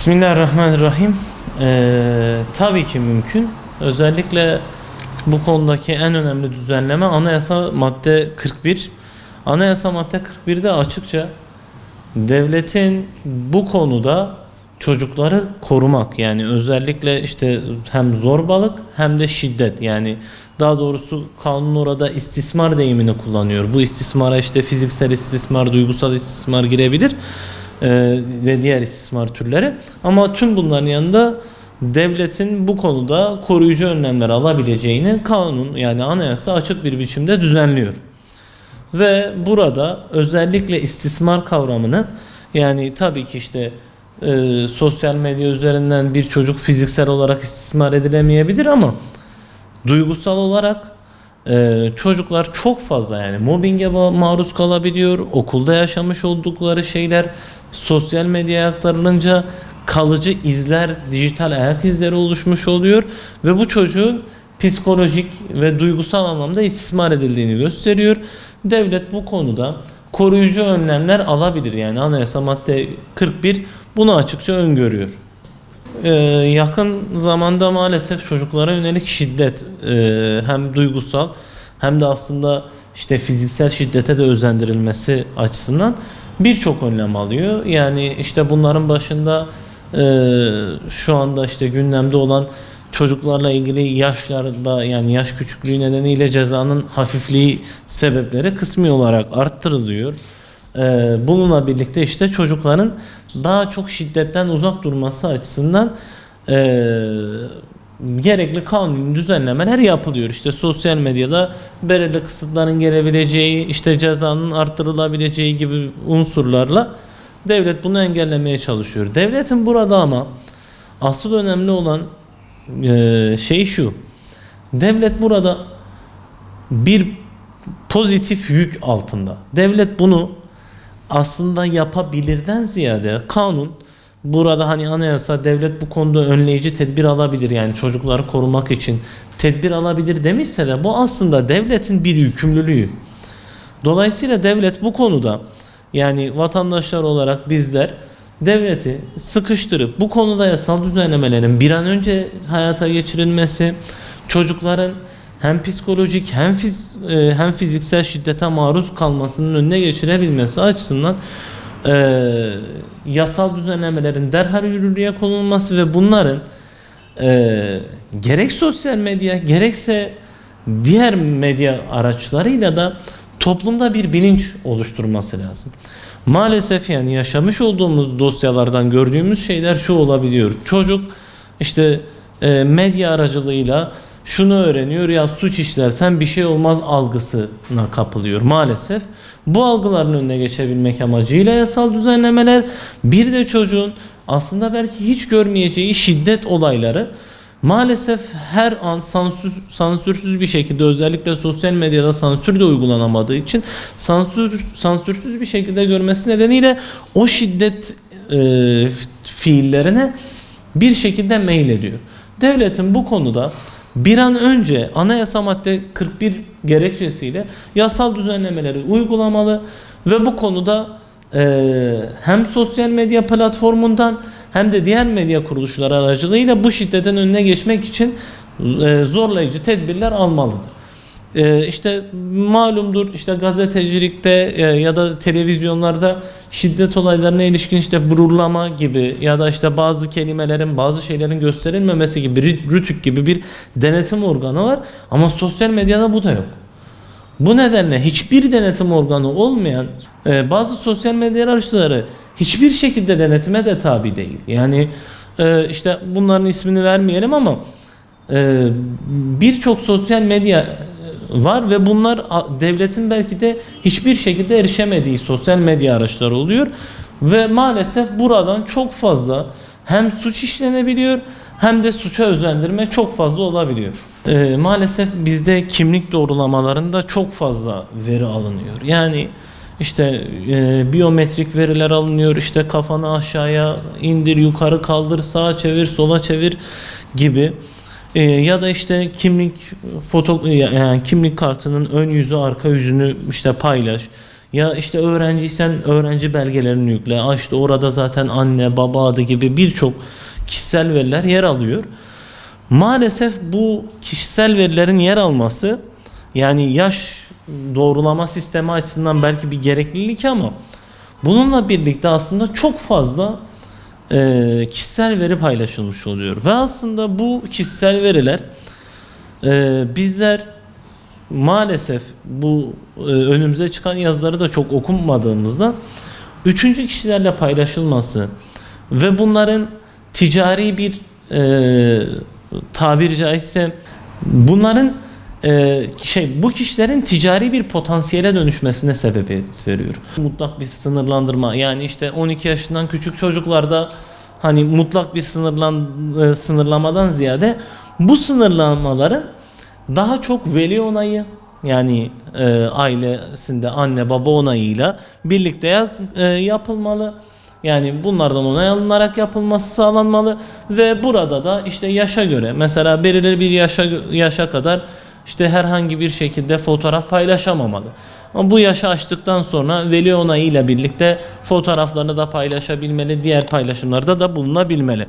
Bismillahirrahmanirrahim. Tabii ki mümkün. Özellikle bu konudaki en önemli düzenleme Anayasa madde 41. Anayasa madde 41'de açıkça devletin bu konuda çocukları korumak, yani özellikle işte hem zorbalık hem de şiddet, yani daha doğrusu kanun orada istismar deyimini kullanıyor. Bu istismara işte fiziksel istismar, duygusal istismar girebilir ve diğer istismar türleri. Ama tüm bunların yanında devletin bu konuda koruyucu önlemler alabileceğini kanun, yani anayasa açık bir biçimde düzenliyor. Ve burada özellikle istismar kavramını, yani tabii ki işte sosyal medya üzerinden bir çocuk fiziksel olarak istismar edilemeyebilir ama duygusal olarak çocuklar çok fazla yani mobbinge maruz kalabiliyor. Okulda yaşamış oldukları şeyler sosyal medyaya aktarılınca kalıcı izler, dijital ayak izleri oluşmuş oluyor ve bu çocuğun psikolojik ve duygusal anlamda istismar edildiğini gösteriyor. Devlet bu konuda koruyucu önlemler alabilir, yani anayasa madde 41 bunu açıkça öngörüyor. Yakın zamanda maalesef çocuklara yönelik şiddet hem duygusal hem de aslında işte fiziksel şiddete de özendirilmesi açısından birçok önlem alıyor. Yani işte bunların başında şu anda işte gündemde olan çocuklarla ilgili yaşlarda, yani yaş küçüklüğü nedeniyle cezanın hafifliği sebepleri kısmi olarak arttırılıyor. Bununla birlikte işte çocukların daha çok şiddetten uzak durması açısından gerekli kanuni düzenlemeler yapılıyor. İşte sosyal medyada belirli kısıtların gelebileceği, işte cezanın arttırılabileceği gibi unsurlarla devlet bunu engellemeye çalışıyor. Devletin burada ama asıl önemli olan şey şu: devlet burada bir pozitif yük altında. Devlet bunu aslında yapabilirden ziyade kanun burada, hani anayasa devlet bu konuda önleyici tedbir alabilir, yani çocukları korumak için tedbir alabilir demişse de bu aslında devletin bir yükümlülüğü. Dolayısıyla devlet bu konuda, yani vatandaşlar olarak bizler devleti sıkıştırıp bu konuda yasal düzenlemelerin bir an önce hayata geçirilmesi, çocukların hem psikolojik hem fiziksel şiddete maruz kalmasının önüne geçirebilmesi açısından yasal düzenlemelerin derhal yürürlüğe konulması ve bunların gerek sosyal medya gerekse diğer medya araçlarıyla da toplumda bir bilinç oluşturması lazım. Maalesef yani yaşamış olduğumuz dosyalardan gördüğümüz şeyler şu olabiliyor: çocuk işte medya aracılığıyla şunu öğreniyor, ya suç işlersen bir şey olmaz algısına kapılıyor maalesef. Bu algıların önüne geçebilmek amacıyla yasal düzenlemeler, bir de çocuğun aslında belki hiç görmeyeceği şiddet olayları maalesef her an sansürsüz bir şekilde, özellikle sosyal medyada sansür de uygulanamadığı için sansürsüz bir şekilde görmesi nedeniyle o şiddet fiillerine bir şekilde meylediyor. Devletin bu konuda bir an önce anayasa madde 41 gerekçesiyle yasal düzenlemeleri uygulamalı ve bu konuda hem sosyal medya platformundan hem de diğer medya kuruluşları aracılığıyla bu şiddetin önüne geçmek için zorlayıcı tedbirler almalıdır. İşte malumdur, işte gazetecilikte ya da televizyonlarda şiddet olaylarına ilişkin işte blurlama gibi ya da işte bazı kelimelerin, bazı şeylerin gösterilmemesi gibi, Rütük gibi bir denetim organı var ama sosyal medyada bu da yok. Bu nedenle hiçbir denetim organı olmayan bazı sosyal medya araçları hiçbir şekilde denetime de tabi değil. Yani işte bunların ismini vermeyelim ama birçok sosyal medya var ve bunlar devletin belki de hiçbir şekilde erişemediği sosyal medya araçları oluyor ve maalesef buradan çok fazla hem suç işlenebiliyor hem de suça özendirme çok fazla olabiliyor. Maalesef bizde kimlik doğrulamalarında çok fazla veri alınıyor. Yani işte biyometrik veriler alınıyor, işte kafanı aşağıya indir, yukarı kaldır, sağa çevir, sola çevir gibi. Ya da işte kimlik kartının ön yüzü arka yüzünü işte paylaş Ya işte öğrenciysen öğrenci belgelerini yükle. İşte orada zaten anne, baba adı gibi birçok kişisel veriler yer alıyor. Maalesef bu kişisel verilerin yer alması, yani yaş doğrulama sistemi açısından belki bir gereklilik, ama bununla birlikte aslında çok fazla kişisel veri paylaşılmış oluyor. Ve aslında bu kişisel veriler bizler maalesef bu önümüze çıkan yazıları da çok okumadığımızda üçüncü kişilerle paylaşılması ve bunların ticari bir tabiri caizse bunların bu kişilerin ticari bir potansiyele dönüşmesine sebebiyet veriyor. Mutlak bir sınırlandırma, yani işte 12 yaşından küçük çocuklarda hani mutlak bir sınırlamadan ziyade bu sınırlamaların daha çok veli onayı, yani ailesinde anne baba onayıyla birlikte yapılmalı. Yani bunlardan onay alınarak yapılması sağlanmalı ve burada da işte yaşa göre, mesela belirli bir yaşa kadar işte herhangi bir şekilde fotoğraf paylaşamamalı. Ama bu yaşı aştıktan sonra veli onayıyla birlikte fotoğraflarını da paylaşabilmeli, diğer paylaşımlarda da bulunabilmeli.